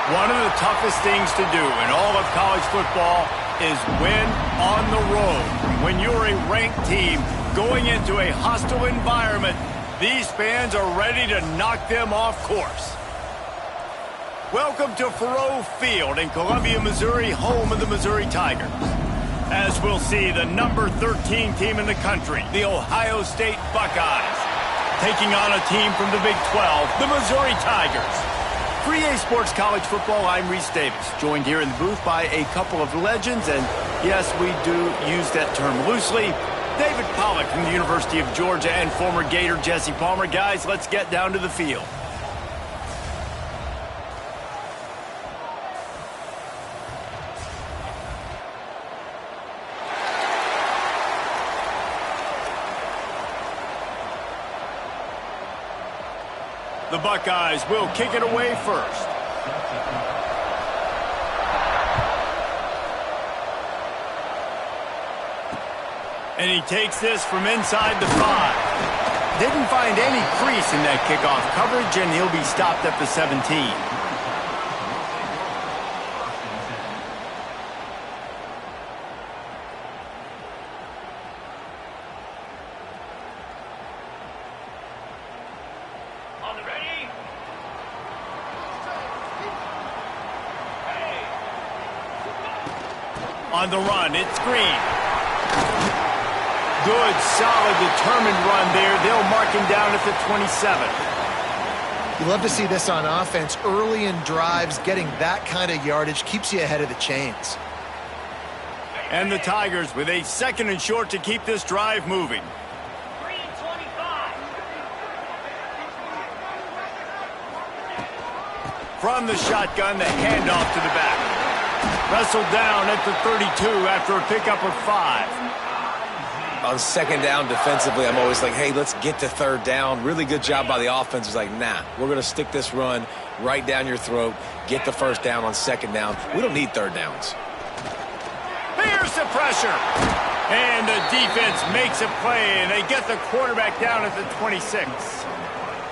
One of the toughest things to do in all of college football is win on the road. When you're a ranked team going into a hostile environment, these fans are ready to knock them off course. Welcome to Faurot Field in Columbia, Missouri, home of the Missouri Tigers. As we'll see, the number 13 team in the country, the Ohio State Buckeyes, taking on a team from the Big 12, the Missouri Tigers. For EA Sports College Football, I'm Reese Davis, joined here in the booth by a couple of legends, and yes, we do use that term loosely. David Pollack from the University of Georgia and former Gator Jesse Palmer. Guys, let's get down to the field. The Buckeyes will kick it away first. And he takes this from inside the 5. Didn't find any crease in that kickoff coverage, and he'll be stopped at the 17. On the run, it's Green. Good, solid, determined run there. They'll mark him down at the 27. You love to see this on offense. Early in drives, getting that kind of yardage keeps you ahead of the chains. And the Tigers with a 2nd and short to keep this drive moving. From the shotgun, the handoff to the back. Wrestled down at the 32 after a pickup of 5. On 2nd down defensively, I'm always like, hey, let's get to 3rd down. Really good job by the offense. It's like, nah, we're going to stick this run right down your throat, get the 1st down on 2nd down. We don't need 3rd downs. Here's the pressure. And the defense makes a play, and they get the quarterback down at the 26.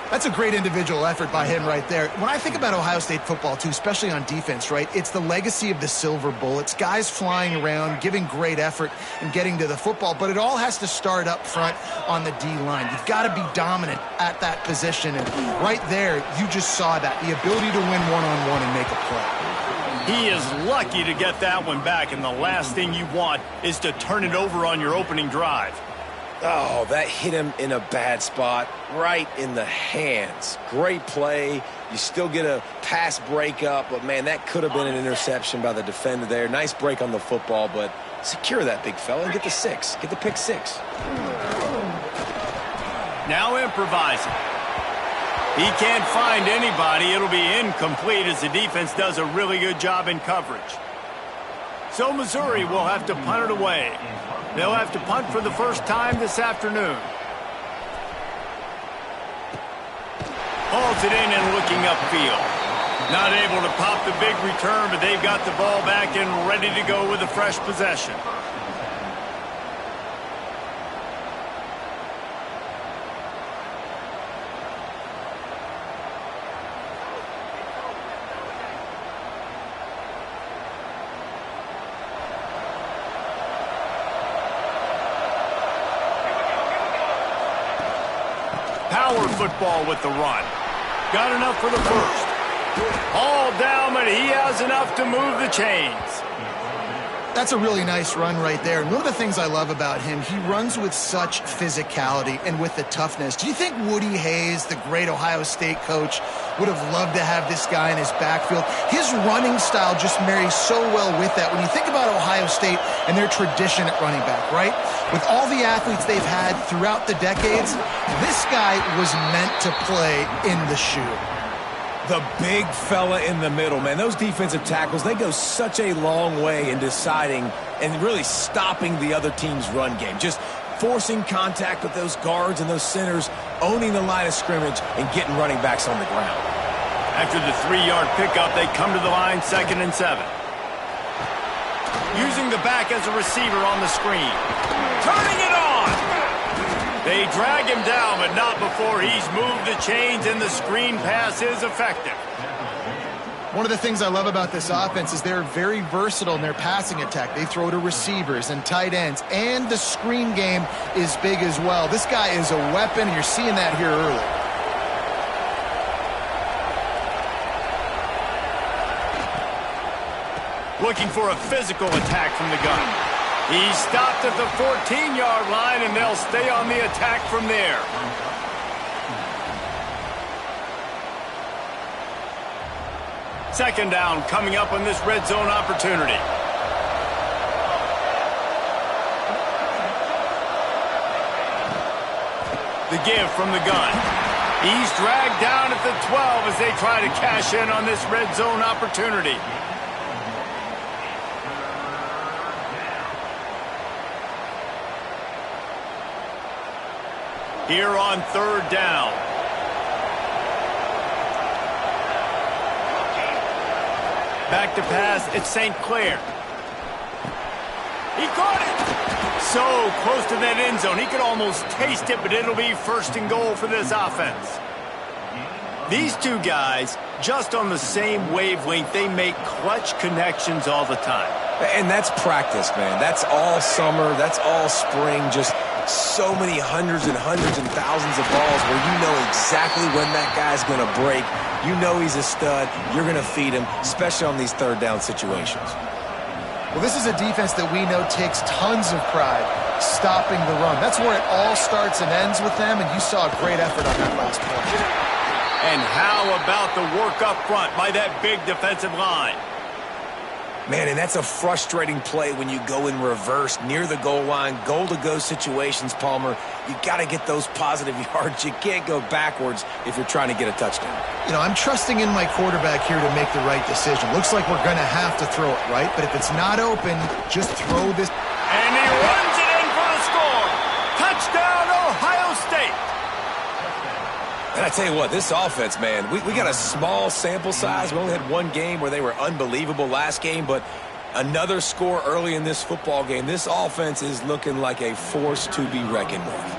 That's a great individual effort by him right there. When I think about Ohio State football, too, especially on defense, right, it's the legacy of the silver bullets, guys flying around, giving great effort and getting to the football, but it all has to start up front on the D-line. You've got to be dominant at that position, and right there, you just saw that, the ability to win one-on-one and make a play. He is lucky to get that one back, and the last thing you want is to turn it over on your opening drive. Oh, that hit him in a bad spot, right in the hands. Great play. You still get a pass breakup, but, man, that could have been an interception by the defender there. Nice break on the football, but secure that big fella and get the 6. Get the pick 6. Now improvising. He can't find anybody. It'll be incomplete as the defense does a really good job in coverage. So Missouri will have to punt it away. They'll have to punt for the first time this afternoon. Hauls it in and looking upfield. Not able to pop the big return, but they've got the ball back and ready to go with a fresh possession. Power football with the run. Got enough for the first. All down, but he has enough to move the chains. That's a really nice run right there. And one of the things I love about him, he runs with such physicality and with the toughness. Do you think Woody Hayes, the great Ohio State coach, would have loved to have this guy in his backfield? His running style just marries so well with that. When you think about Ohio State and their tradition at running back, right? With all the athletes they've had throughout the decades, this guy was meant to play in the shoe. The big fella in the middle, man. Those defensive tackles, they go such a long way in deciding and really stopping the other team's run game. Just forcing contact with those guards and those centers, owning the line of scrimmage, and getting running backs on the ground. After the 3-yard pickup, they come to the line 2nd and 7. Using the back as a receiver on the screen. Turning it on! They drag him down, but not before he's moved the chains, and the screen pass is effective. One of the things I love about this offense is they're very versatile in their passing attack. They throw to receivers and tight ends, and the screen game is big as well. This guy is a weapon, and you're seeing that here early. Looking for a physical attack from the gun. He stopped at the 14-yard line, and they'll stay on the attack from there. Second down coming up on this red zone opportunity. The give from the gun. He's dragged down at the 12 as they try to cash in on this red zone opportunity. Here on third down. Back to pass, it's St. Clair. He caught it! So close to that end zone, he could almost taste it, but it'll be first and goal for this offense. These two guys, just on the same wavelength, they make clutch connections all the time. And that's practice, man. That's all summer, that's all spring, just so many hundreds and thousands of balls where you know exactly when that guy's going to break. You know he's a stud. You're going to feed him, especially on these third down situations. Well, this is a defense that we know takes tons of pride stopping the run. That's where it all starts and ends with them, and you saw a great effort on that last play. And how about the work up front by that big defensive line? Man, and that's a frustrating play when you go in reverse near the goal line, goal-to-go situations, Palmer. You got to get those positive yards. You can't go backwards if you're trying to get a touchdown. You know, I'm trusting in my quarterback here to make the right decision. Looks like we're going to have to throw it, right? But if it's not open, just throw this. And he runs it in for the score. Touchdown, Ohio State. And I tell you what, this offense, man, we got a small sample size. We only had one game where they were unbelievable last game, but another score early in this football game. This offense is looking like a force to be reckoned with.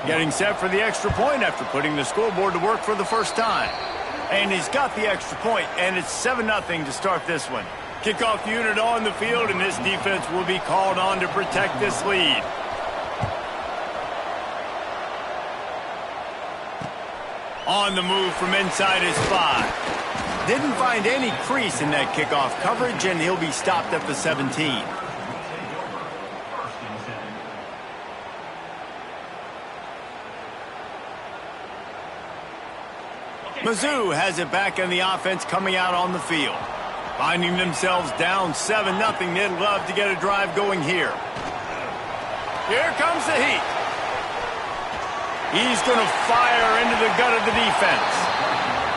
Getting set for the extra point after putting the scoreboard to work for the first time. And he's got the extra point, and it's 7-0 to start this one. Kickoff unit on the field, and this defense will be called on to protect this lead. On the move from inside his 5. Didn't find any crease in that kickoff coverage, and he'll be stopped at the 17. Mizzou has it back in the offense coming out on the field. Finding themselves down 7-0, they'd love to get a drive going here. Here comes the heat. He's going to fire into the gut of the defense.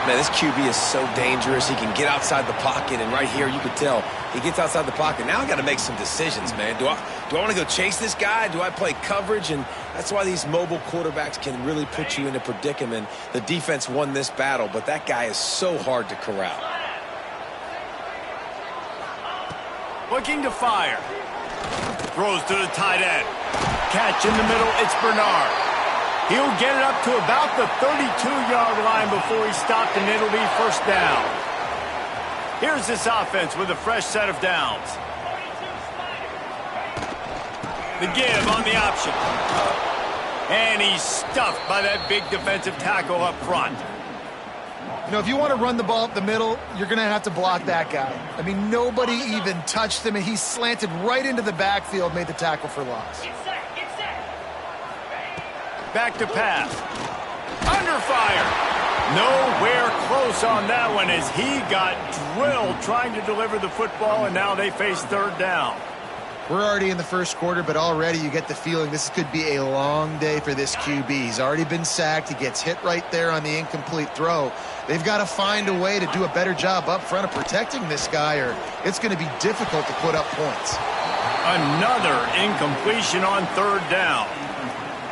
Man, this QB is so dangerous. He can get outside the pocket, and right here you can tell he gets outside the pocket. Now I got to make some decisions, man. Do I want to go chase this guy? Do I play coverage? And that's why these mobile quarterbacks can really put you in a predicament. The defense won this battle, but that guy is so hard to corral. Looking to fire. Throws to the tight end. Catch in the middle, it's Bernard. He'll get it up to about the 32-yard line before he's stopped, and it'll be first down. Here's this offense with a fresh set of downs. The give on the option. And he's stuffed by that big defensive tackle up front. You know, if you want to run the ball up the middle, you're going to have to block that guy. I mean, nobody even touched him, and he slanted right into the backfield, made the tackle for loss. Back to pass. Under fire. Nowhere close on that one as he got drilled trying to deliver the football, and now they face third down. We're already in the first quarter, but already you get the feeling this could be a long day for this QB. He's already been sacked. He gets hit right there on the incomplete throw. They've got to find a way to do a better job up front of protecting this guy, or it's going to be difficult to put up points. Another incompletion on third down.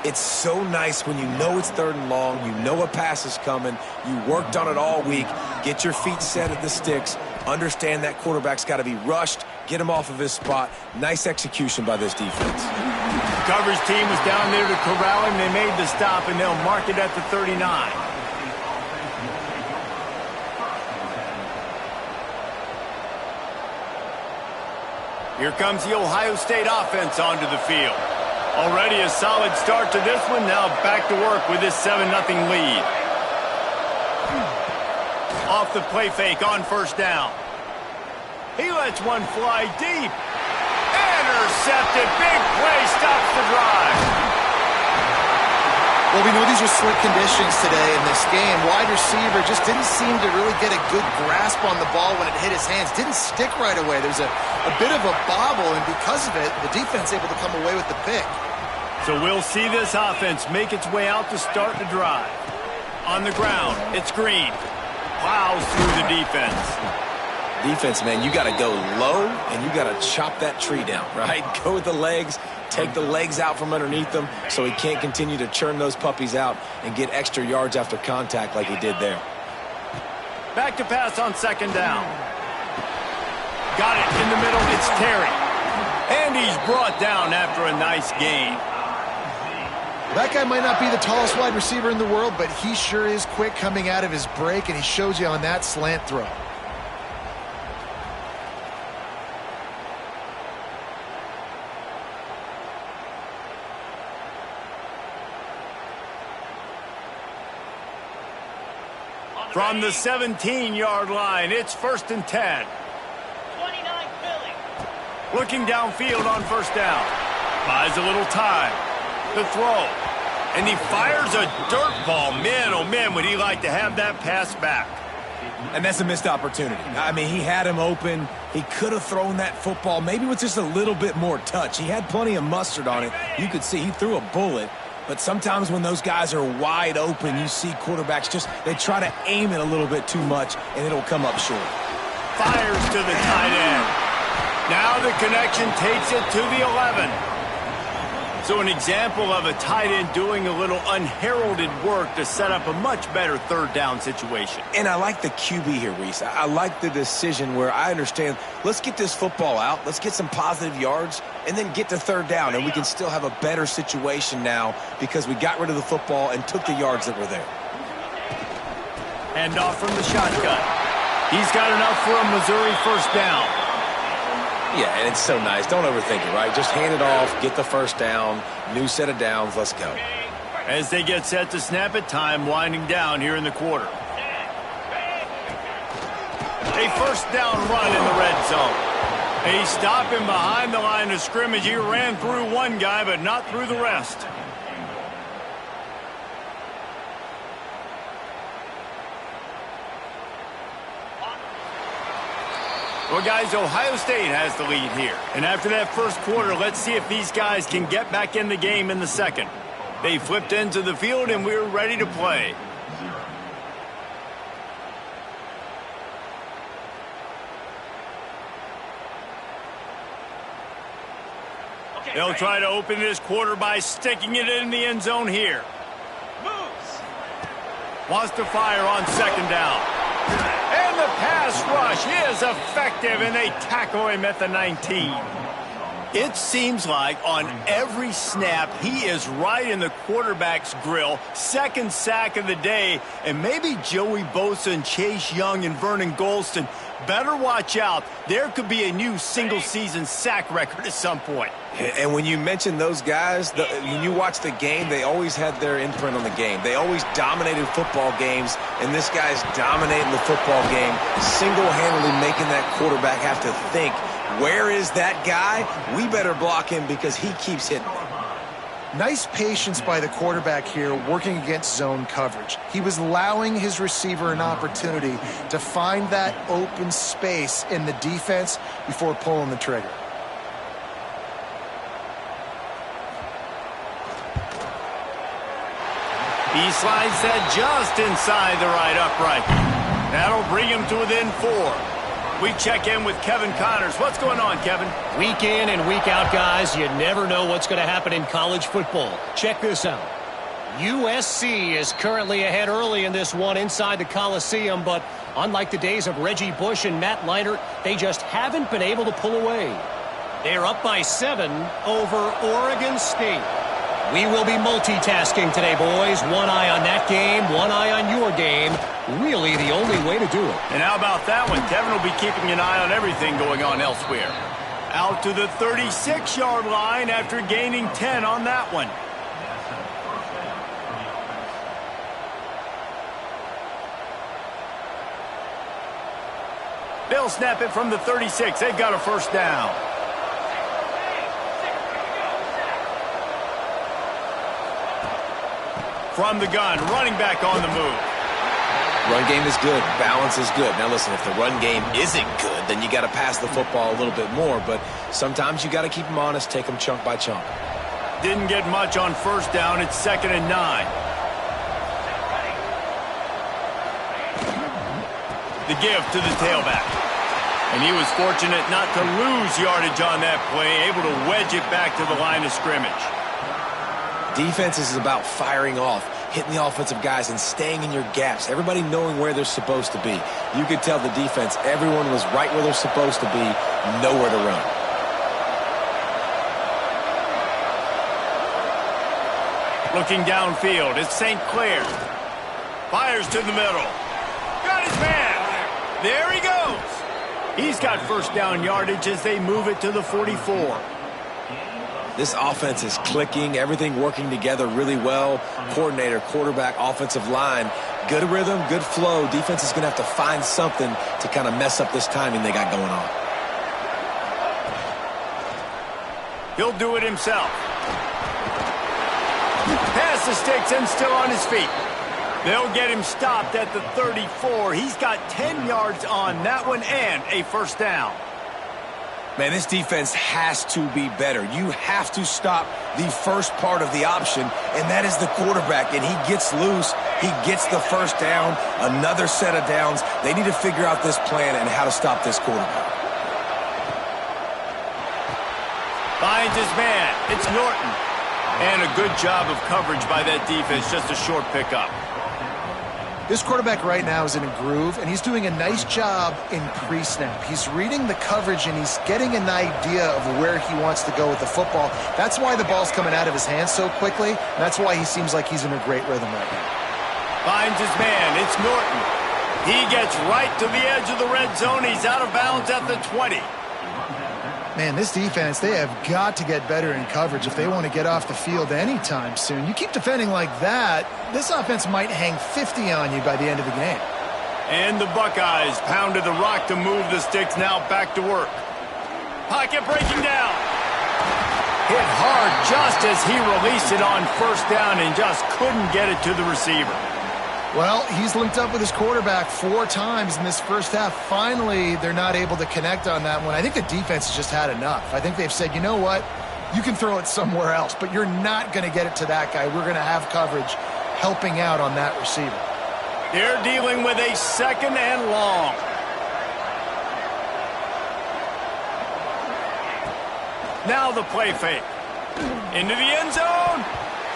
It's so nice when you know it's third and long, you know a pass is coming, you worked on it all week, get your feet set at the sticks, understand that quarterback's got to be rushed, get him off of his spot. Nice execution by this defense. The coverage team was down there to corral him. They made the stop, and they'll mark it at the 39. Here comes the Ohio State offense onto the field. Already a solid start to this one. Now back to work with this 7-0 lead. Off the play fake on first down. He lets one fly deep. Intercepted. Big play stops the drive. Well, we know these are slick conditions today in this game. Wide receiver just didn't seem to really get a good grasp on the ball when it hit his hands. Didn't stick right away. There's a bit of a bobble, and because of it, the defense able to come away with the pick. So we'll see this offense make its way out to start the drive. On the ground, it's Green. Plows through the defense. Defense, man, you got to go low, and you got to chop that tree down, right? Go with the legs, take the legs out from underneath them so he can't continue to churn those puppies out and get extra yards after contact like he did there. Back to pass on second down. Got it in the middle. It's Terry. And he's brought down after a nice gain. That guy might not be the tallest wide receiver in the world, but he sure is quick coming out of his break, and he shows you on that slant throw. From the 17-yard line, it's 1st and 10. 29 Philly. Looking downfield on first down. Buys a little time. The throw. And he fires a dirt ball. Man, oh man, would he like to have that pass back. And that's a missed opportunity. I mean, he had him open. He could have thrown that football maybe with just a little bit more touch. He had plenty of mustard on it. You could see he threw a bullet. But sometimes when those guys are wide open, you see quarterbacks they try to aim it a little bit too much, and it'll come up short. Fires to the tight end. Now the connection takes it to the 11. So an example of a tight end doing a little unheralded work to set up a much better third down situation. And I like the QB here, Reese. I like the decision where I understand, let's get this football out, let's get some positive yards, and then get to third down, and we can still have a better situation now because we got rid of the football and took the yards that were there. Hand off from the shotgun. He's got enough for a Missouri first down. Yeah, and it's so nice. Don't overthink it, right? Just hand it off, get the first down, new set of downs, let's go. As they get set to snap it, time winding down here in the quarter. A first down run in the red zone. He stopped him behind the line of scrimmage. He ran through one guy, but not through the rest. Well, guys, Ohio State has the lead here. And after that first quarter, let's see if these guys can get back in the game in the second. They flipped into the field, and we're ready to play. They'll try to open this quarter by sticking it in the end zone here. Moves. Wants to fire on second down. And the pass rush is effective, and they tackle him at the 19. It seems like on every snap, he is right in the quarterback's grill. Second sack of the day, and maybe Joey Bosa and Chase Young and Vernon Golston better watch out. There could be a new single-season sack record at some point. And when you mention those guys, when you watch the game, they always had their imprint on the game. They always dominated football games, and this guy's dominating the football game, single-handedly making that quarterback have to think, where is that guy? We better block him because he keeps hitting me. Nice patience by the quarterback here working against zone coverage. He was allowing his receiver an opportunity to find that open space in the defense before pulling the trigger. He slides that just inside the right upright. That'll bring him to within 4. We check in with Kevin Connors. What's going on, Kevin? Week in and week out, guys, you never know what's going to happen in college football. Check this out. USC is currently ahead early in this one inside the Coliseum, but unlike the days of Reggie Bush and Matt Leinart, they just haven't been able to pull away. They're up by 7 over Oregon State. We will be multitasking today, boys. One eye on that game, one eye on your game. Really the only way to do it. And how about that one? Kevin will be keeping an eye on everything going on elsewhere. Out to the 36-yard line after gaining 10 on that one. They'll snap it from the 36. They've got a first down. From the gun, running back on the move. Run game is good. Balance is good. Now, listen, if the run game isn't good, then you got to pass the football a little bit more. But sometimes you got to keep them honest, take them chunk by chunk. Didn't get much on first down. It's 2nd and 9. The give to the tailback. And he was fortunate not to lose yardage on that play, able to wedge it back to the line of scrimmage. Defense is about firing off, hitting the offensive guys, and staying in your gaps. Everybody knowing where they're supposed to be. You could tell the defense, everyone was right where they're supposed to be, nowhere to run. Looking downfield, it's St. Clair. Fires to the middle. Got his man. There he goes. He's got first down yardage as they move it to the 44. This offense is clicking, everything working together really well. Coordinator, quarterback, offensive line, good rhythm, good flow. Defense is going to have to find something to kind of mess up this timing they got going on. He'll do it himself. Pass the sticks and still on his feet. They'll get him stopped at the 34. He's got 10 yards on that one and a first down. Man, this defense has to be better. You have to stop the first part of the option, and that is the quarterback. And he gets loose. He gets the first down, another set of downs. They need to figure out this plan and how to stop this quarterback. Finds his man. It's Norton. And a good job of coverage by that defense. Just a short pickup. This quarterback right now is in a groove, and he's doing a nice job in pre-snap. He's reading the coverage, and he's getting an idea of where he wants to go with the football. That's why the ball's coming out of his hands so quickly, and that's why he seems like he's in a great rhythm right now. Finds his man. It's Norton. He gets right to the edge of the red zone. He's out of bounds at the 20. Man, this defense, they have got to get better in coverage if they want to get off the field anytime soon. You keep defending like that, this offense might hang 50 on you by the end of the game. And the Buckeyes pounded the rock to move the sticks, now back to work. Pocket breaking down. Hit hard just as he released it on first down and just couldn't get it to the receiver. Well, he's linked up with his quarterback 4 times in this first half. Finally, they're not able to connect on that one. I think the defense has just had enough. I think they've said, you know what, you can throw it somewhere else, but you're not going to get it to that guy. We're going to have coverage helping out on that receiver. They're dealing with a 2nd and long. Now the play fake. Into the end zone.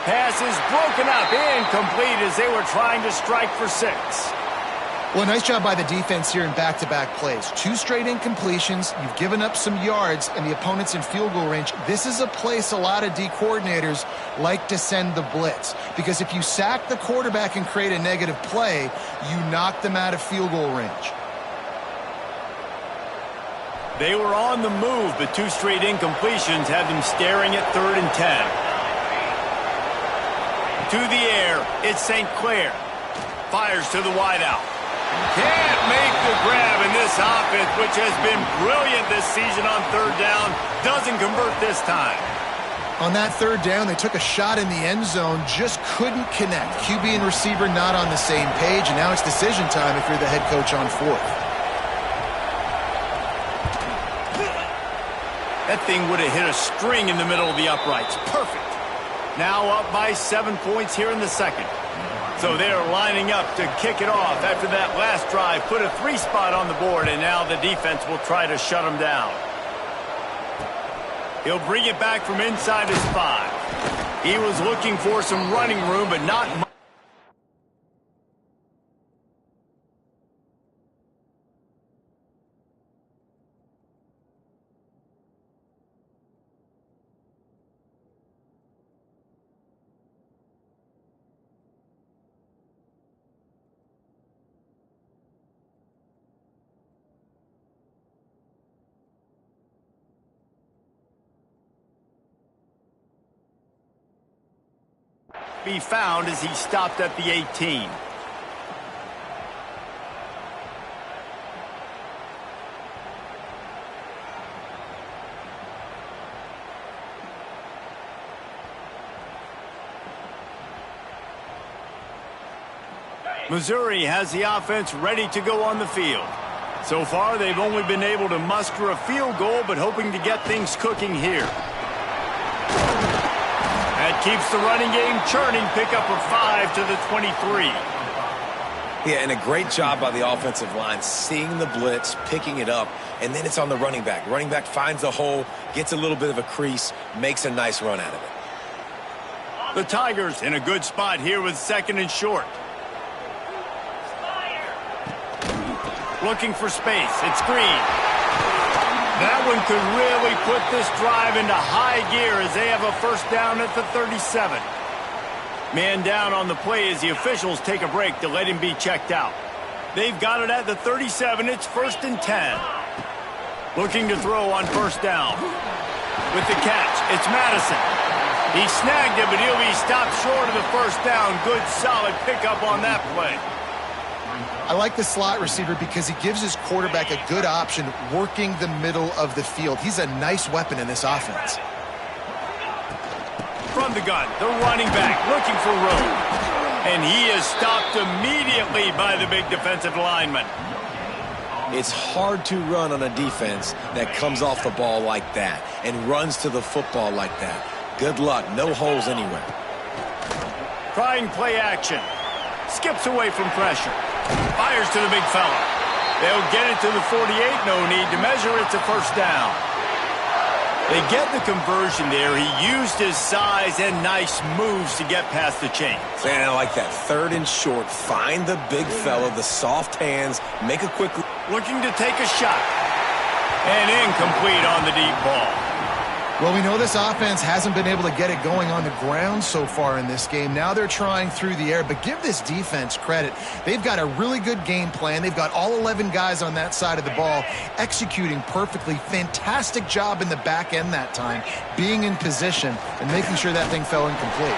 Pass is broken up, incomplete as they were trying to strike for 6. Well, nice job by the defense here in back-to-back plays. 2 straight incompletions. You've given up some yards, and the opponent's in field goal range. This is a place a lot of D coordinators like to send the blitz, because if you sack the quarterback and create a negative play, you knock them out of field goal range. They were on the move, but 2 straight incompletions have them staring at 3rd and 10. To the air, it's St. Clair. Fires to the wideout. Can't make the grab in this offense, which has been brilliant this season on 3rd down. Doesn't convert this time. On that 3rd down, they took a shot in the end zone, just couldn't connect. QB and receiver not on the same page, and now it's decision time if you're the head coach on 4th. That thing would have hit a string in the middle of the uprights. Perfect. Now up by 7 points here in the 2nd. So they're lining up to kick it off after that last drive. Put a 3 spot on the board, and now the defense will try to shut them down. He'll bring it back from inside his 5. He was looking for some running room, but not much. be found as he stopped at the 18. Missouri has the offense ready to go on the field. So far, they've only been able to muster a field goal, but hoping to get things cooking here. That keeps the running game churning. Pickup of 5 to the 23. Yeah, and a great job by the offensive line, seeing the blitz, picking it up, and then it's on the running back. Running back finds a hole, gets a little bit of a crease, makes a nice run out of it. The Tigers in a good spot here with 2nd and short. Looking for space. It's Green. That one could really put this drive into high gear as they have a first down at the 37. Man down on the play as the officials take a break to let him be checked out. They've got it at the 37. It's 1st and 10. Looking to throw on first down. With the catch, it's Madison. He snagged it, but he'll be stopped short of the first down. Good, solid pickup on that play. I like the slot receiver because he gives his quarterback a good option working the middle of the field. He's a nice weapon in this offense. From the gun, the running back looking for room. And he is stopped immediately by the big defensive lineman. It's hard to run on a defense that comes off the ball like that and runs to the football like that. Good luck. No holes anywhere. Trying play action. Skips away from pressure. Fires to the big fella. They'll get it to the 48. No need to measure. It's a first down. They get the conversion there. He used his size and nice moves to get past the chains. Man, I like that. 3rd and short. Find the big fella, the soft hands. Make a quick... Looking to take a shot. And incomplete on the deep ball. Well, we know this offense hasn't been able to get it going on the ground so far in this game. Now they're trying through the air, but give this defense credit. They've got a really good game plan. They've got all 11 guys on that side of the ball executing perfectly. Fantastic job in the back end that time, being in position and making sure that thing fell incomplete.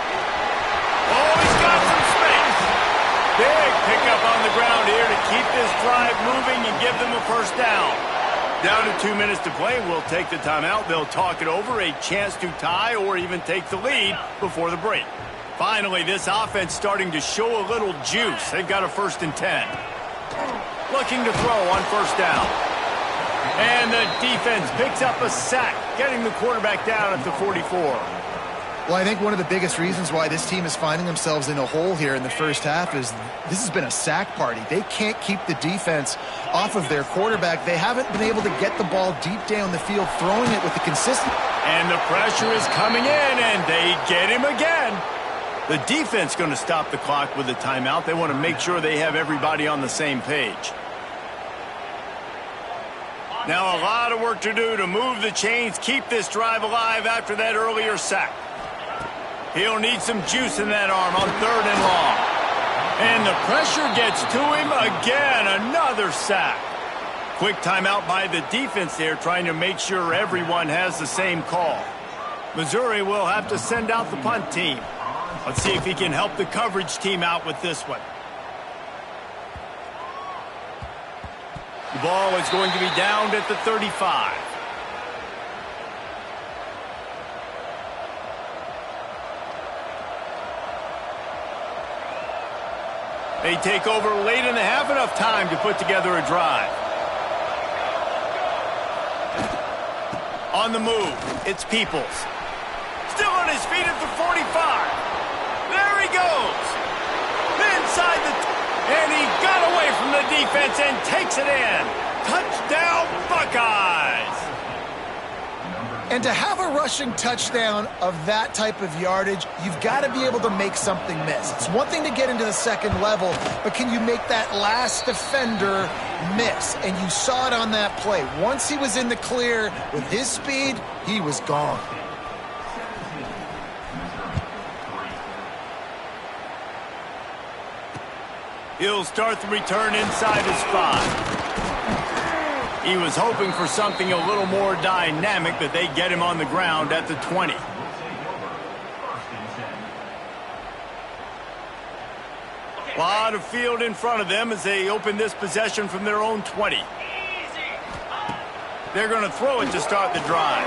Oh, he's got some space. Big pickup on the ground here to keep this drive moving and give them a first down. Down to 2 minutes to play. We'll take the timeout. They'll talk it over. A chance to tie or even take the lead before the break. Finally, this offense starting to show a little juice. They've got a 1st and 10. Looking to throw on first down. And the defense picks up a sack, getting the quarterback down at the 44. Well, I think one of the biggest reasons why this team is finding themselves in a hole here in the first half is this has been a sack party. They can't keep the defense off of their quarterback. They haven't been able to get the ball deep down the field, throwing it with the consistency. And the pressure is coming in, and they get him again. The defense going to stop the clock with a timeout. They want to make sure they have everybody on the same page. Now a lot of work to do to move the chains, keep this drive alive after that earlier sack. He'll need some juice in that arm on 3rd and long. And the pressure gets to him again. Another sack. Quick timeout by the defense there, trying to make sure everyone has the same call. Missouri will have to send out the punt team. Let's see if he can help the coverage team out with this one. The ball is going to be downed at the 35. They take over late in the half, enough time to put together a drive. On the move, it's Peoples. Still on his feet at the 45. There he goes. Inside the... And he got away from the defense and takes it in. Touchdown, Buckeyes. And to have a rushing touchdown of that type of yardage, you've got to be able to make something miss. It's one thing to get into the second level, but can you make that last defender miss? And you saw it on that play. Once he was in the clear with his speed, he was gone. He'll start the return inside his 5. He was hoping for something a little more dynamic, but they get him on the ground at the 20. A lot of field in front of them as they open this possession from their own 20. They're going to throw it to start the drive.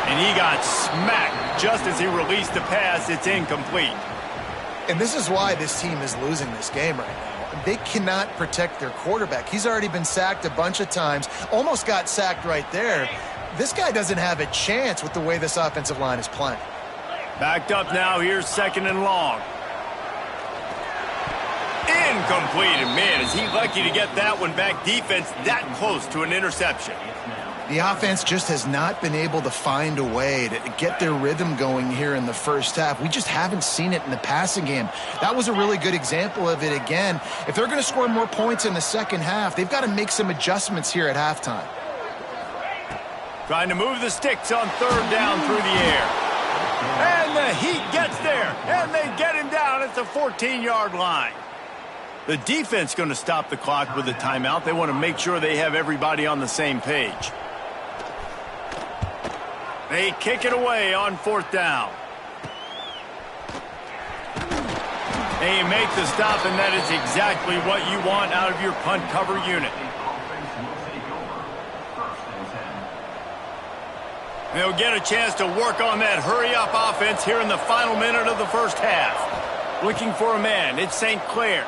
And he got smacked just as he released the pass. It's incomplete. And this is why this team is losing this game right now. They cannot protect their quarterback. He's already been sacked a bunch of times. Almost got sacked right there. This guy doesn't have a chance with the way this offensive line is playing. Backed up now. Here's 2nd and long. Incomplete. And man, is he lucky to get that one back. Defense that close to an interception. The offense just has not been able to find a way to get their rhythm going here in the first half. We just haven't seen it in the passing game. That was a really good example of it again. If they're going to score more points in the second half, they've got to make some adjustments here at halftime. Trying to move the sticks on 3rd down through the air. And the Heat gets there. And they get him down at the 14-yard line. The defense going to stop the clock with a timeout. They want to make sure they have everybody on the same page. They kick it away on 4th down. They make the stop, and that is exactly what you want out of your punt cover unit. They'll get a chance to work on that hurry-up offense here in the final minute of the first half. Looking for a man. It's St. Clair.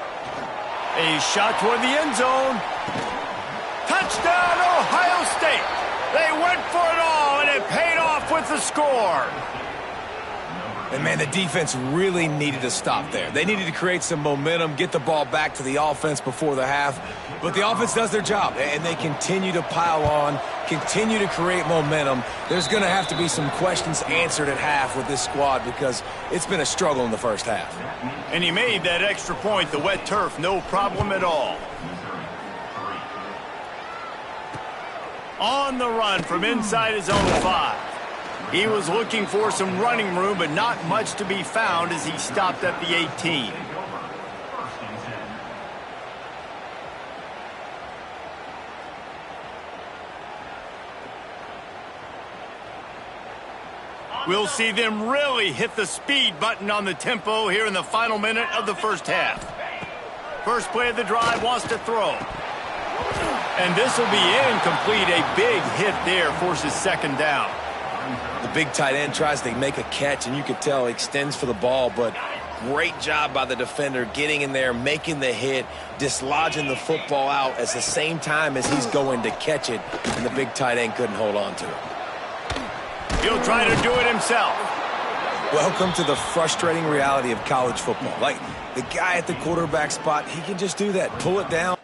A shot toward the end zone. Touchdown, Ohio State. They went for it all, and it paid off with the score. And, man, the defense really needed to stop there. They needed to create some momentum, get the ball back to the offense before the half. But the offense does their job, and they continue to pile on, continue to create momentum. There's going to have to be some questions answered at half with this squad because it's been a struggle in the first half. And he made that extra point, the wet turf, no problem at all. On the run from inside his own 5. He was looking for some running room, but not much to be found as he stopped at the 18. We'll see them really hit the speed button on the tempo here in the final minute of the first half. First play of the drive wants to throw. And this will be incomplete. A big hit there forces 2nd down. The big tight end tries to make a catch, and you can tell he extends for the ball, but great job by the defender getting in there, making the hit, dislodging the football out at the same time as he's going to catch it, and the big tight end couldn't hold on to it. He'll try to do it himself. Welcome to the frustrating reality of college football. Like, the guy at the quarterback spot, he can just do that, pull it down.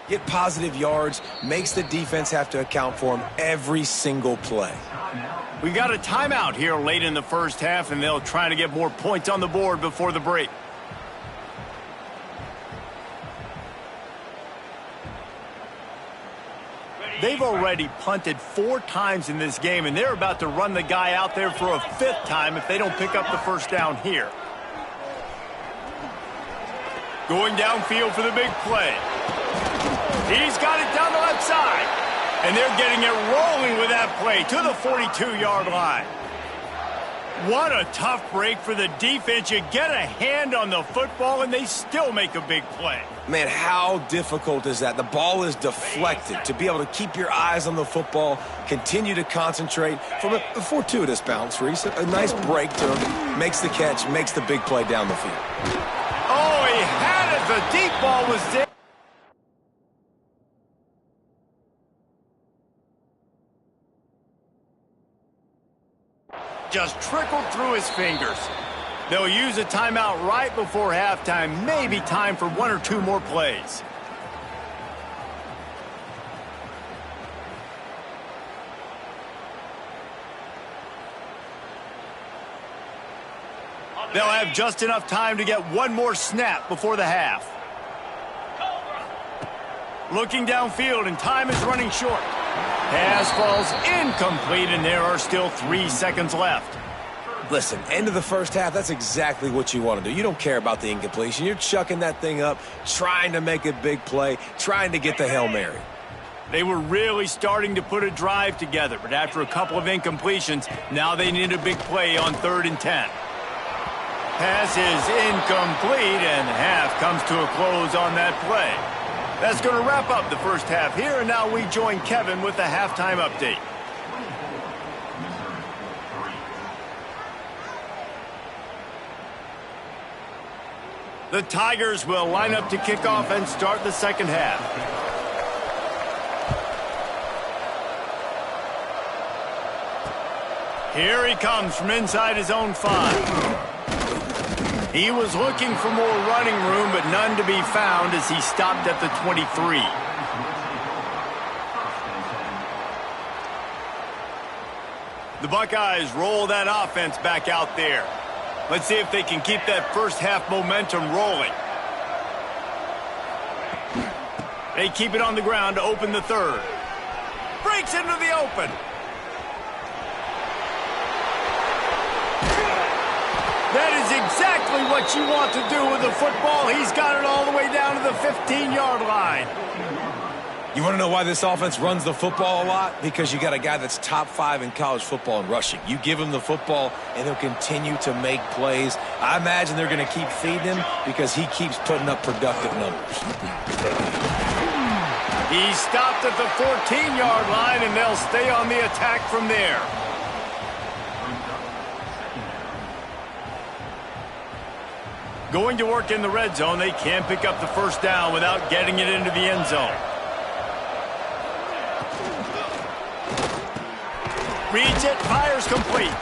Get positive yards, makes the defense have to account for him every single play. We got a timeout here late in the first half, and they'll try to get more points on the board before the break. They've already punted 4 times in this game, and they're about to run the guy out there for a 5th time if they don't pick up the first down here. Going downfield for the big play. He's got it down the left side. And they're getting it rolling with that play to the 42-yard line. What a tough break for the defense. You get a hand on the football, and they still make a big play. Man, how difficult is that? The ball is deflected. To be able to keep your eyes on the football, continue to concentrate from a fortuitous bounce, Reese. A nice break to him. Makes the catch, makes the big play down the field. Oh, he had it. The deep ball was there. Just trickled through his fingers. They'll use a timeout right before halftime. Maybe time for 1 or 2 more plays. They'll have just enough time to get one more snap before the half. Looking downfield, and time is running short. Pass falls incomplete, and there are still 3 seconds left. Listen, end of the first half, that's exactly what you want to do. You don't care about the incompletion. You're chucking that thing up, trying to make a big play, trying to get the Hail Mary. They were really starting to put a drive together, but after a couple of incompletions, now they need a big play on 3rd and 10. Pass is incomplete, and half comes to a close on that play. That's going to wrap up the first half here, and now we join Kevin with the halftime update. The Tigers will line up to kick off and start the second half. Here he comes from inside his own 5. He was looking for more running room, but none to be found as he stopped at the 23. The Buckeyes roll that offense back out there. Let's see if they can keep that first half momentum rolling. They keep it on the ground to open the 3rd. Breaks into the open. That is exactly what you want to do with the football. He's got it all the way down to the 15-yard line. You want to know why this offense runs the football a lot? Because you got a guy that's top 5 in college football in rushing. You give him the football, and he'll continue to make plays. I imagine they're going to keep feeding him because he keeps putting up productive numbers. He stopped at the 14-yard line, and they'll stay on the attack from there. Going to work in the red zone, they can't pick up the first down without getting it into the end zone. Reads it, fires complete.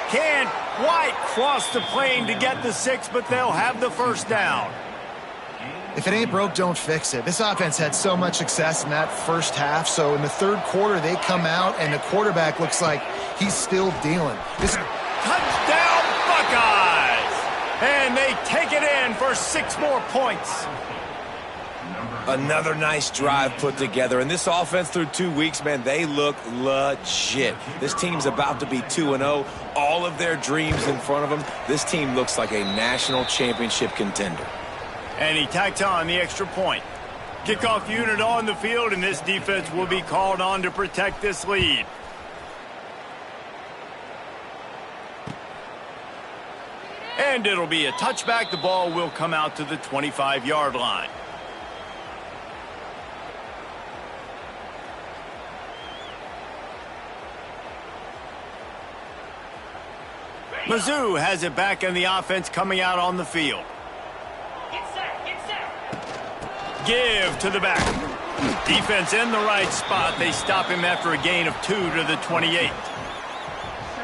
Can't quite cross the plane to get the 6, but they'll have the first down. If it ain't broke, don't fix it. This offense had so much success in that first half, so in the 3rd quarter, they come out, and the quarterback looks like he's still dealing. Touchdown, Buckeyes! And they take it in for 6 more points. Another nice drive put together. And this offense through 2 weeks, man, they look legit. This team's about to be 2-0. All of their dreams in front of them. This team looks like a national championship contender. And he tacks on the extra point. Kickoff unit on the field, and this defense will be called on to protect this lead. And it'll be a touchback. The ball will come out to the 25-yard line. Mizzou has it back in the offense coming out on the field. Get set. Give to the back. Defense in the right spot. They stop him after a gain of 2 to the 28.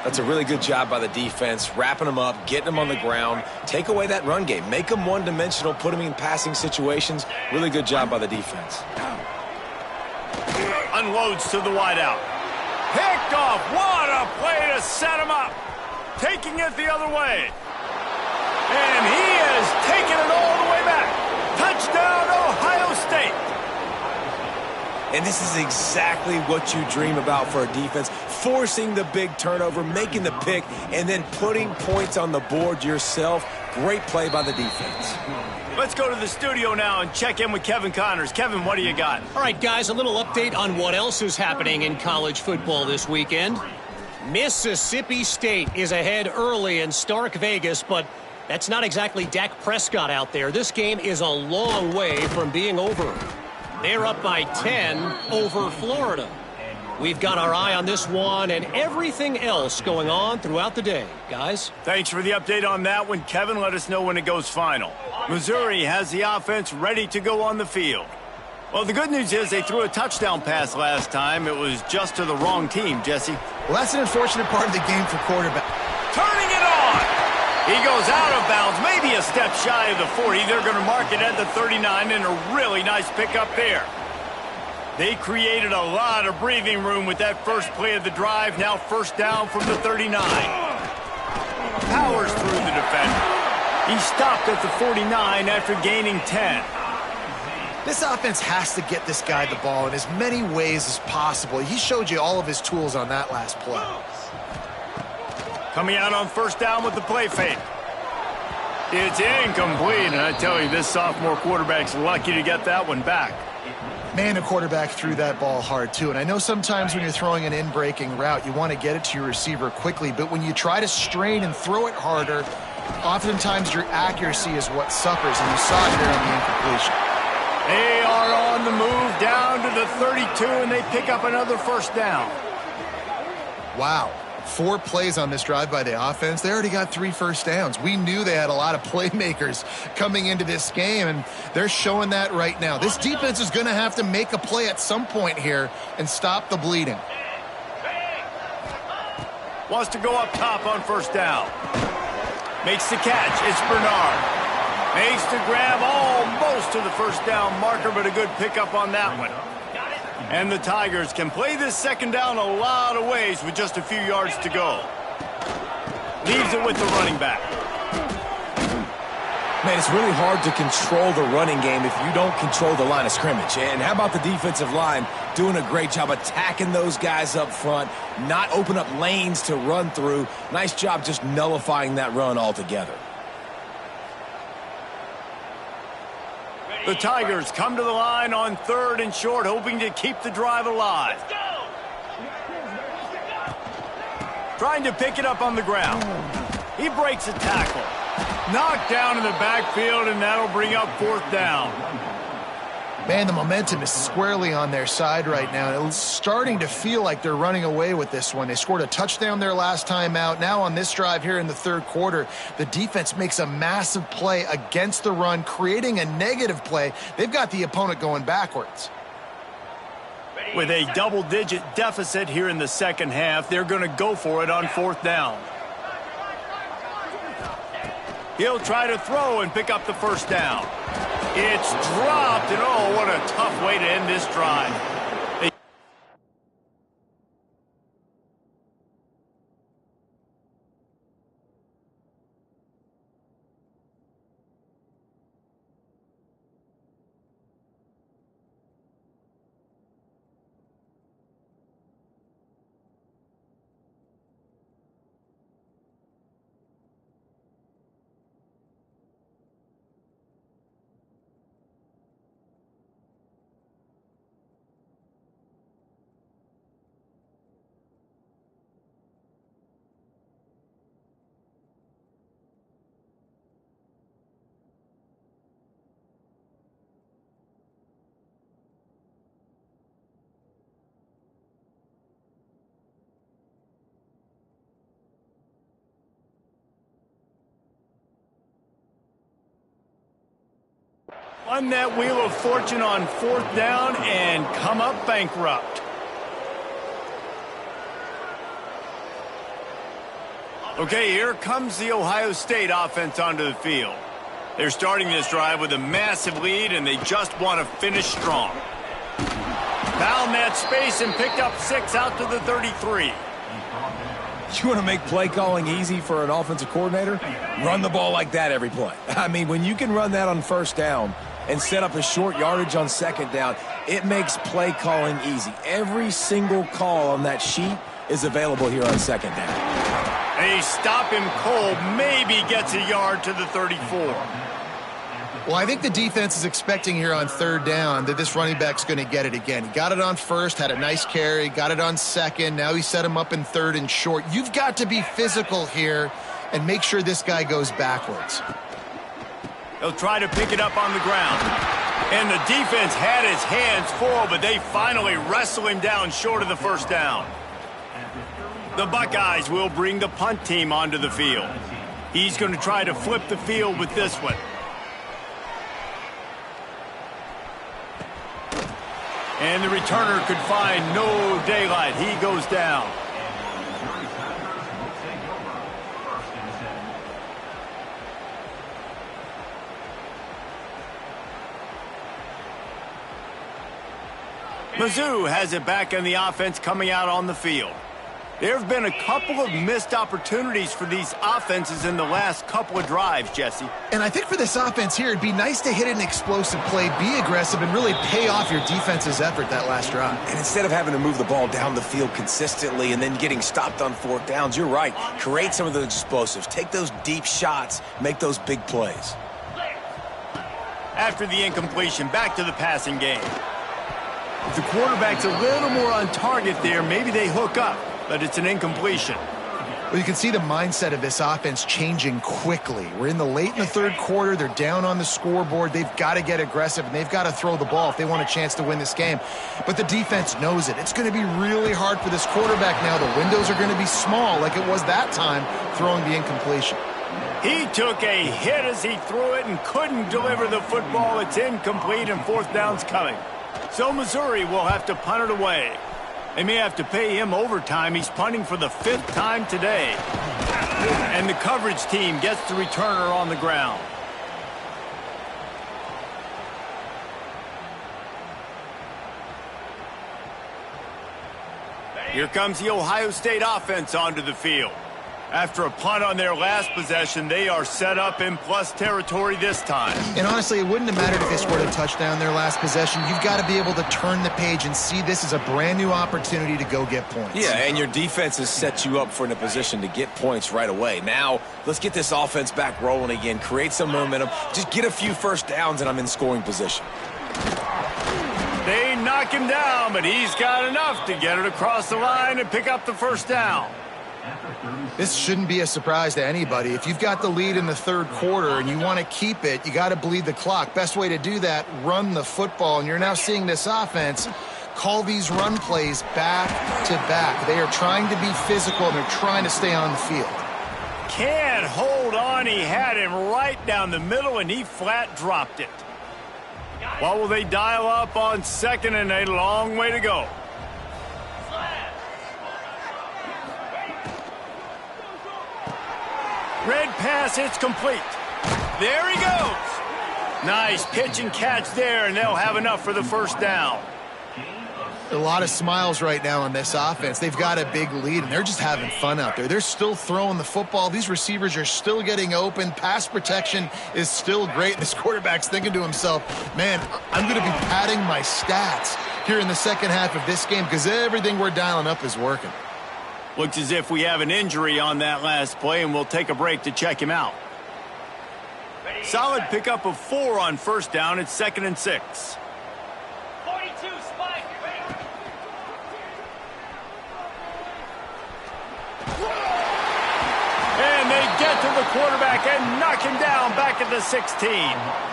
That's a really good job by the defense, wrapping them up, getting them on the ground, take away that run game, make them one-dimensional, put them in passing situations. Really good job by the defense. Unloads to the wideout. Picked off. What a play to set him up. Taking it the other way. And he is taking it all the way back. Touchdown, Ohio State. And this is exactly what you dream about for a defense. Forcing the big turnover, making the pick, and then putting points on the board yourself. Great play by the defense. Let's go to the studio now and check in with Kevin Connors. Kevin, what do you got? All right, guys, a little update on what else is happening in college football this weekend. Mississippi State is ahead early in Stark Vegas, but that's not exactly Dak Prescott out there. This game is a long way from being over. They're up by 10 over Florida. We've got our eye on this one and everything else going on throughout the day, guys. Thanks for the update on that one, Kevin. Let us know when it goes final. Missouri has the offense ready to go on the field. Well, the good news is they threw a touchdown pass last time. It was just to the wrong team, Jesse. Well, that's an unfortunate part of the game for quarterback. Turning it on! He goes out of bounds, maybe a step shy of the 40. They're going to mark it at the 39, and a really nice pickup there. They created a lot of breathing room with that first play of the drive. Now first down from the 39. Powers through the defender. He stopped at the 49 after gaining 10. This offense has to get this guy the ball in as many ways as possible. He showed you all of his tools on that last play. Coming out on first down with the play fake. It's incomplete, and I tell you, this sophomore quarterback's lucky to get that one back. Man, the quarterback threw that ball hard, too. And I know sometimes when you're throwing an in-breaking route, you want to get it to your receiver quickly. But when you try to strain and throw it harder, oftentimes your accuracy is what suffers, and you saw it there on the incompletion. They are on the move down to the 32, and they pick up another first down. Wow. 4 plays on this drive by the offense. They already got 3 first downs. We knew they had a lot of playmakers coming into this game, and they're showing that right now. This defense is going to have to make a play at some point here and stop the bleeding. Wants to go up top on first down. Makes the catch. It's Bernard. Makes the grab almost to the first down marker, but a good pickup on that one. And the Tigers can play this second down a lot of ways with just a few yards to go. Leaves it with the running back. Man, it's really hard to control the running game if you don't control the line of scrimmage. And how about the defensive line doing a great job attacking those guys up front, not open up lanes to run through. Nice job just nullifying that run altogether. The Tigers come to the line on 3rd and short, hoping to keep the drive alive. Trying to pick it up on the ground. He breaks a tackle. Knocked down in the backfield, and that'll bring up 4th down. Man, the momentum is squarely on their side right now. It's starting to feel like they're running away with this one. They scored a touchdown their last time out. Now on this drive here in the 3rd quarter, the defense makes a massive play against the run, creating a negative play. They've got the opponent going backwards. With a double-digit deficit here in the second half, they're going to go for it on 4th down. He'll try to throw and pick up the first down. It's dropped, and oh, what a tough way to end this drive. Run that wheel of fortune on 4th down and come up bankrupt. Okay, here comes the Ohio State offense onto the field. They're starting this drive with a massive lead, and they just want to finish strong. Found that space and picked up 6 out to the 33. You want to make play calling easy for an offensive coordinator? Run the ball like that every play. I mean, when you can run that on first down and set up a short yardage on second down, it makes play calling easy. Every single call on that sheet is available here on second down. They stop him cold, maybe gets a yard to the 34. Well, I think the defense is expecting here on 3rd down that this running back's going to get it again. He got it on 1st, had a nice carry, got it on 2nd. Now he set him up in 3rd and short. You've got to be physical here and make sure this guy goes backwards. He'll try to pick it up on the ground. And the defense had his hands full, but they finally wrestle him down short of the first down. The Buckeyes will bring the punt team onto the field. He's going to try to flip the field with this one. And the returner could find no daylight. He goes down. Mizzou has it back in the offense coming out on the field. There have been a couple of missed opportunities for these offenses in the last couple of drives, Jesse. And I think for this offense here, it'd be nice to hit an explosive play, be aggressive, and really pay off your defense's effort that last drive. And instead of having to move the ball down the field consistently and then getting stopped on fourth downs, you're right. Create some of those explosives. Take those deep shots. Make those big plays. After the incompletion, back to the passing game. If the quarterback's a little more on target there, maybe they hook up. But it's an incompletion. Well, you can see the mindset of this offense changing quickly. We're in the third quarter. They're down on the scoreboard. They've got to get aggressive, and they've got to throw the ball if they want a chance to win this game. But the defense knows it. It's going to be really hard for this quarterback now. The windows are going to be small like it was that time throwing the incompletion. He took a hit as he threw it and couldn't deliver the football. It's incomplete, and fourth down's coming. So Missouri will have to punt it away. They may have to pay him overtime. He's punting for the 5th time today. And the coverage team gets the returner on the ground. Here comes the Ohio State offense onto the field. After a punt on their last possession, they are set up in plus territory this time. And honestly, it wouldn't have mattered if they scored a touchdown their last possession. You've got to be able to turn the page and see this as a brand new opportunity to go get points. Yeah, and your defense has set you up for in a position to get points right away. Now, let's get this offense back rolling again, create some momentum, just get a few first downs, and I'm in scoring position. They knock him down, but he's got enough to get it across the line and pick up the first down. This shouldn't be a surprise to anybody. If you've got the lead in the third quarter and you want to keep it, you got to bleed the clock. Best way to do that, run the football. And you're now seeing this offense call these run plays back to back. They are trying to be physical, and they're trying to stay on the field. Can't hold on. He had him right down the middle, and he flat dropped it. What will they dial up on second and a long way to go? Red pass, it's complete. There he goes. Nice pitch and catch there, and they'll have enough for the first down. A lot of smiles right now on this offense. They've got a big lead, and they're just having fun out there. They're still throwing the football. These receivers are still getting open. Pass protection is still great. This quarterback's thinking to himself, man, I'm going to be padding my stats here in the second half of this game because everything we're dialing up is working. Looks as if we have an injury on that last play, and we'll take a break to check him out. Solid pickup of 4 on first down. It's 2nd and 6. 42, spike. And they get to the quarterback and knock him down back at the 16.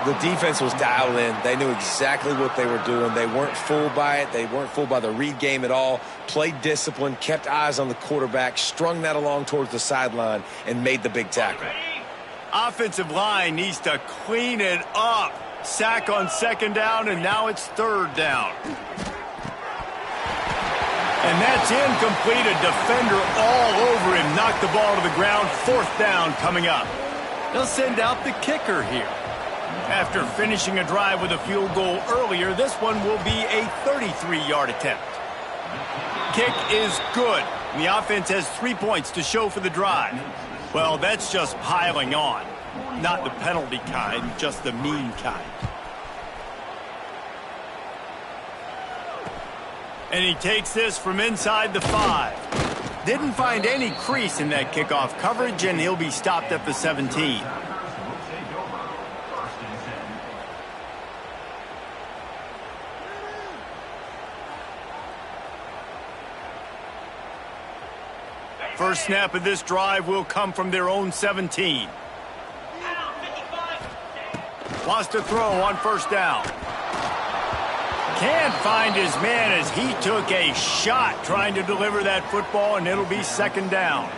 The defense was dialed in. They knew exactly what they were doing. They weren't fooled by it. They weren't fooled by the read game at all. Played discipline, kept eyes on the quarterback, strung that along towards the sideline, and made the big tackle. Offensive line needs to clean it up. Sack on second down, and now it's third down. And that's incomplete. A defender all over him. Knocked the ball to the ground. Fourth down coming up. They'll send out the kicker here. After finishing a drive with a field goal earlier, this one will be a 33-yard attempt. Kick is good. The offense has 3 points to show for the drive. Well, that's just piling on. Not the penalty kind, just the mean kind. And he takes this from inside the 5. Didn't find any crease in that kickoff coverage, and he'll be stopped at the 17. First snap of this drive will come from their own 17. Lost a throw on first down. Can't find his man as he took a shot trying to deliver that football, and it'll be second down.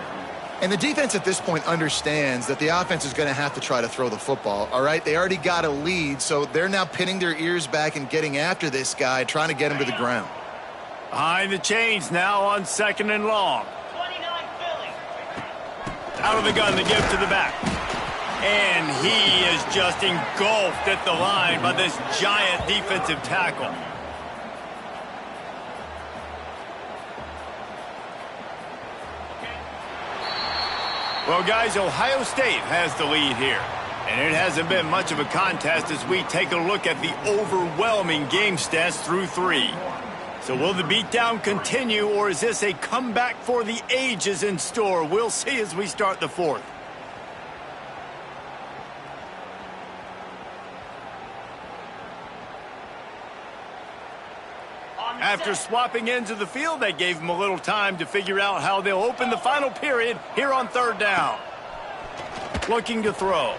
And the defense at this point understands that the offense is going to have to try to throw the football, all right? They already got a lead, so they're now pinning their ears back and getting after this guy, trying to get him to the ground. Behind the chains now on second and long. Out of the gun, the give to the back. And he is just engulfed at the line by this giant defensive tackle. Well, guys, Ohio State has the lead here. And it hasn't been much of a contest as we take a look at the overwhelming game stats through 3. So will the beatdown continue, or is this a comeback for the ages in store? We'll see as we start the 4th. After swapping ends of the field, they gave him a little time to figure out how they'll open the final period here on 3rd down. Looking to throw.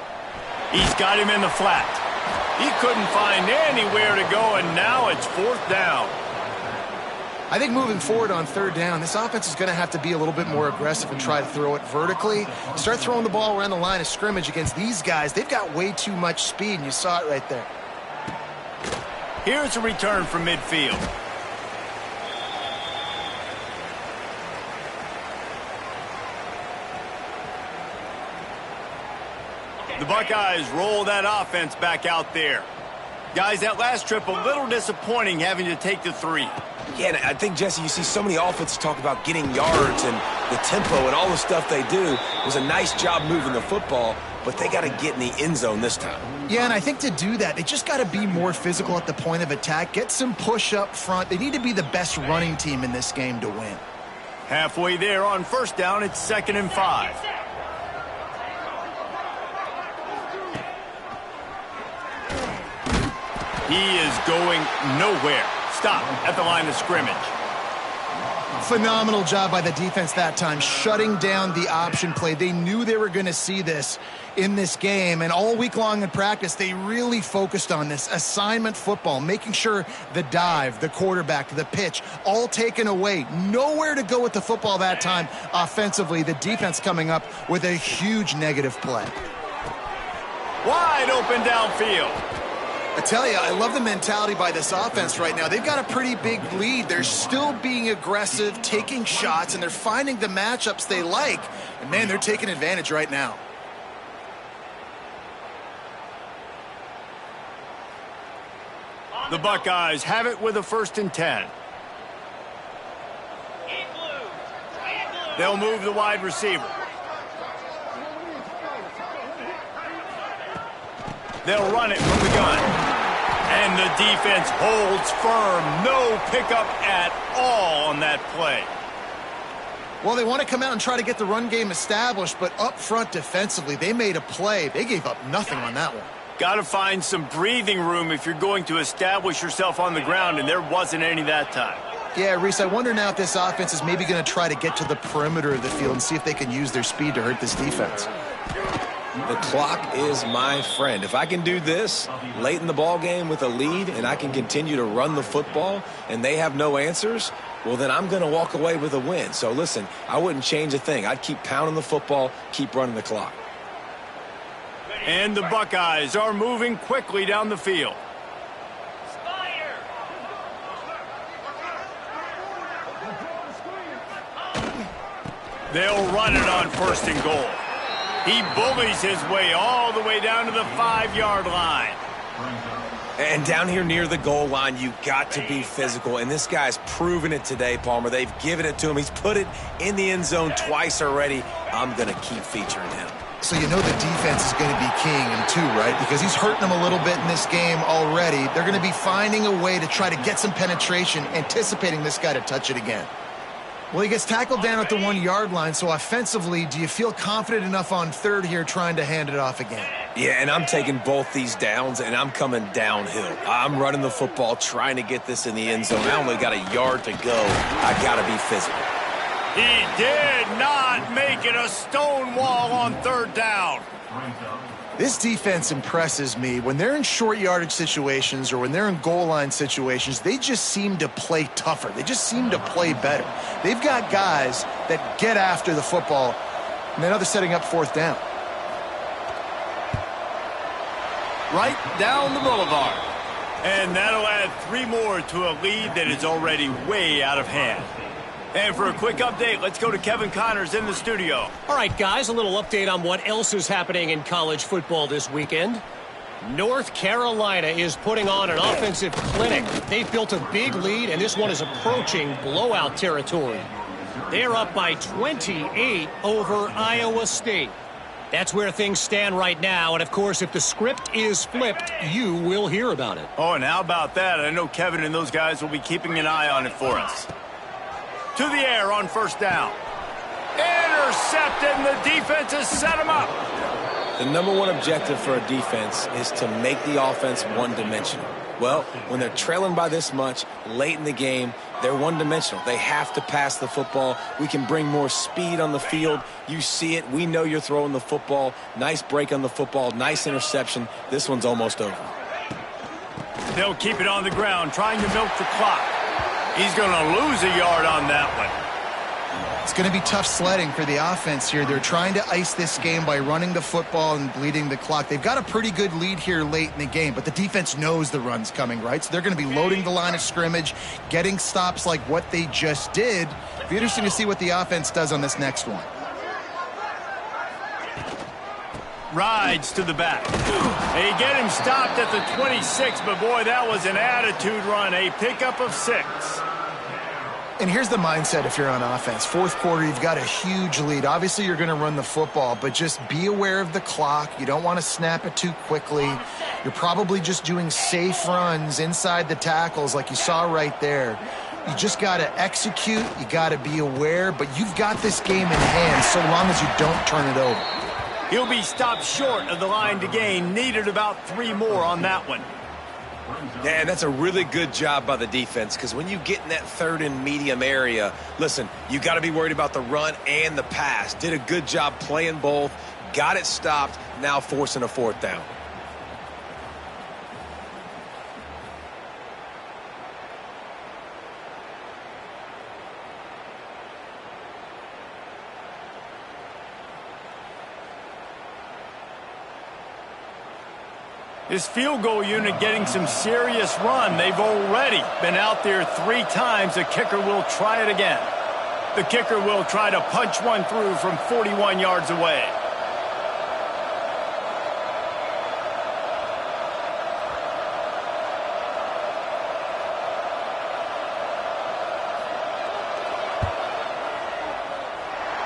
He's got him in the flat. He couldn't find anywhere to go, and now it's 4th down. I think moving forward on 3rd down, this offense is going to have to be a little bit more aggressive and try to throw it vertically. Start throwing the ball around the line of scrimmage against these guys. They've got way too much speed, and you saw it right there. Here's a return from midfield. The Buckeyes roll that offense back out there. Guys, that last trip a little disappointing having to take the 3. Yeah, and I think, Jesse, you see so many offenses talk about getting yards and the tempo and all the stuff they do. It was a nice job moving the football, but they got to get in the end zone this time. Yeah, and I think to do that, they just got to be more physical at the point of attack, get some push up front. They need to be the best running team in this game to win. Halfway there on 1st down, it's 2nd and 5. He is going nowhere. Stop at the line of scrimmage. Phenomenal job by the defense that time, shutting down the option play. They knew they were going to see this in this game, and all week long in practice, they really focused on this assignment football, making sure the dive, the quarterback, the pitch, all taken away. Nowhere to go with the football that time offensively. The defense coming up with a huge negative play. Wide open downfield. I tell you, I love the mentality by this offense right now. They've got a pretty big lead. They're still being aggressive, taking shots, and they're finding the matchups they like. And, man, they're taking advantage right now. The Buckeyes have it with a 1st and 10. They'll move the wide receiver. They'll run it from the gun. And the defense holds firm. No pickup at all on that play. Well, they want to come out and try to get the run game established, but up front defensively, they made a play. They gave up nothing on that one. Got to find some breathing room if you're going to establish yourself on the ground, and there wasn't any that time. Yeah, Reese, I wonder now if this offense is maybe going to try to get to the perimeter of the field and see if they can use their speed to hurt this defense. The clock is my friend. If I can do this late in the ball game with a lead and I can continue to run the football and they have no answers, well, then I'm going to walk away with a win. So, listen, I wouldn't change a thing. I'd keep pounding the football, keep running the clock. And the Buckeyes are moving quickly down the field. They'll run it on 1st and goal. He bullies his way all the way down to the 5-yard line. And down here near the goal line, you got to be physical. And this guy's proven it today, Palmer. They've given it to him. He's put it in the end zone twice already. I'm going to keep featuring him. So you know the defense is going to be keying him too, right? Because he's hurting them a little bit in this game already. They're going to be finding a way to try to get some penetration, anticipating this guy to touch it again. Well, he gets tackled down at the 1-yard line, so offensively, do you feel confident enough on 3rd here trying to hand it off again? Yeah, and I'm taking both these downs, and I'm coming downhill. I'm running the football, trying to get this in the end zone. I only got a yard to go. I got to be physical. He did not make it a stone wall on 3rd down. This defense impresses me. When they're in short yardage situations or when they're in goal line situations, they just seem to play tougher. They just seem to play better. They've got guys that get after the football. And now they're setting up 4th down. Right down the boulevard. And that'll add 3 more to a lead that is already way out of hand. And for a quick update, let's go to Kevin Connors in the studio. All right, guys, a little update on what else is happening in college football this weekend. North Carolina is putting on an offensive clinic. They've built a big lead, and this one is approaching blowout territory. They're up by 28 over Iowa State. That's where things stand right now, and of course, if the script is flipped, you will hear about it. Oh, and how about that? I know Kevin and those guys will be keeping an eye on it for us. To the air on first down. Intercepted, and the defense has set him up. The number one objective for a defense is to make the offense one-dimensional. Well, when they're trailing by this much late in the game, they're one-dimensional. They have to pass the football. We can bring more speed on the field. You see it. We know you're throwing the football. Nice break on the football. Nice interception. This one's almost over. They'll keep it on the ground, trying to milk the clock. He's going to lose a yard on that one. It's going to be tough sledding for the offense here. They're trying to ice this game by running the football and bleeding the clock. They've got a pretty good lead here late in the game, but the defense knows the run's coming, right? So they're going to be loading the line of scrimmage, getting stops like what they just did. It'll be interesting to see what the offense does on this next one. Rides to the back. They get him stopped at the 26, but boy, that was an attitude run. A pickup of 6. And here's the mindset if you're on offense. Fourth quarter, you've got a huge lead. Obviously, you're going to run the football, but just be aware of the clock. You don't want to snap it too quickly. You're probably just doing safe runs inside the tackles like you saw right there. You just got to execute. You got to be aware, but you've got this game in hand so long as you don't turn it over. He'll be stopped short of the line to gain. Needed about 3 more on that one. Yeah, that's a really good job by the defense, because when you get in that third and medium area, listen, you got to be worried about the run and the pass. Did a good job playing both, got it stopped, now forcing a fourth down. This field goal unit getting some serious run. They've already been out there 3 times. The kicker will try it again. The kicker will try to punch one through from 41 yards away.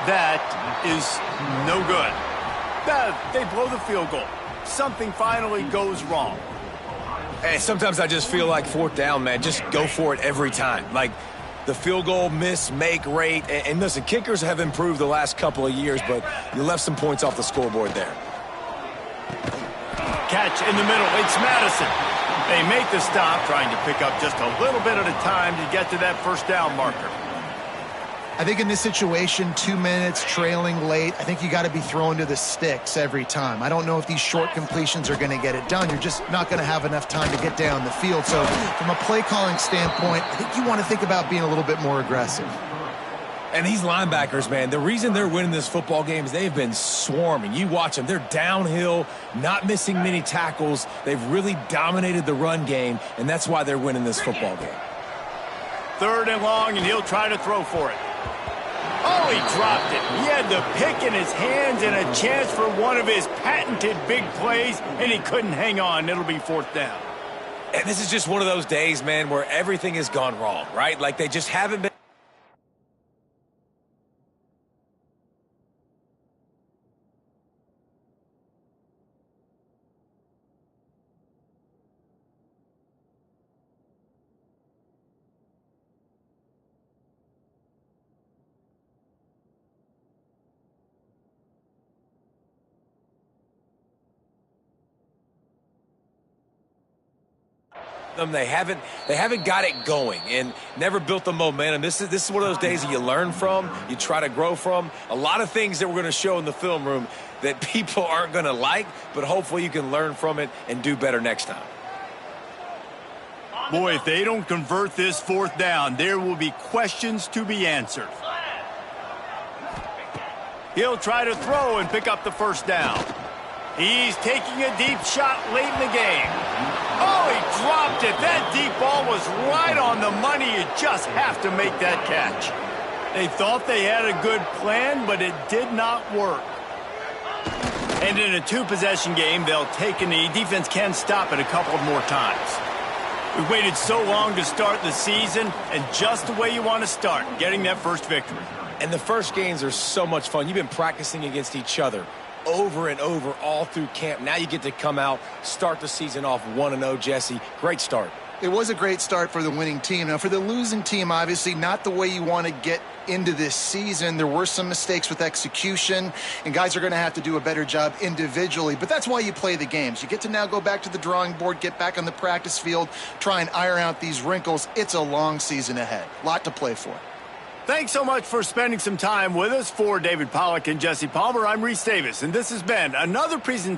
That is no good. They blow the field goal. Something finally goes wrong. Hey, sometimes I just feel like fourth down, man. Just go for it every time. Like the field goal miss, make rate. And listen, kickers have improved the last couple of years, but you left some points off the scoreboard there. Catch in the middle. It's Madison. They make the stop, trying to pick up just a little bit at a time to get to that first down marker. I think in this situation, 2 minutes, trailing late, I think you got to be throwing to the sticks every time. I don't know if these short completions are going to get it done. You're just not going to have enough time to get down the field. So from a play calling standpoint, I think you want to think about being a little bit more aggressive. And these linebackers, man, the reason they're winning this football game is they've been swarming. You watch them. They're downhill, not missing many tackles. They've really dominated the run game, and that's why they're winning this football game. 3rd and long, and he'll try to throw for it. Oh, he dropped it. He had the pick in his hands and a chance for one of his patented big plays, and he couldn't hang on. It'll be 4th down. And this is just one of those days, man, where everything has gone wrong, right? Like they just haven't been. They haven't got it going and never built the momentum. This is one of those days that you learn from, you try to grow from. A lot of things that we're going to show in the film room that people aren't going to like, but hopefully you can learn from it and do better next time. Boy, if they don't convert this 4th down, there will be questions to be answered. He'll try to throw and pick up the first down. He's taking a deep shot late in the game. Oh, he dropped it. That deep ball was right on the money. You just have to make that catch. They thought they had a good plan, but it did not work. And in a 2-possession game, they'll take a knee. Defense can stop it a couple of more times. We waited so long to start the season, and just the way you want to start, getting that first victory. And the first games are so much fun. You've been practicing against each other over and over all through camp. Now you get to come out, start the season off 1-0, Jesse. Great start. It was a great start for the winning team. Now, for the losing team, obviously not the way you want to get into this season. There were some mistakes with execution, and guys are going to have to do a better job individually. But that's why you play the games. You get to now go back to the drawing board, get back on the practice field, try and iron out these wrinkles. It's a long season ahead. A lot to play for. Thanks so much for spending some time with us. For David Pollack and Jesse Palmer, I'm Reese Davis, and this has been another presentation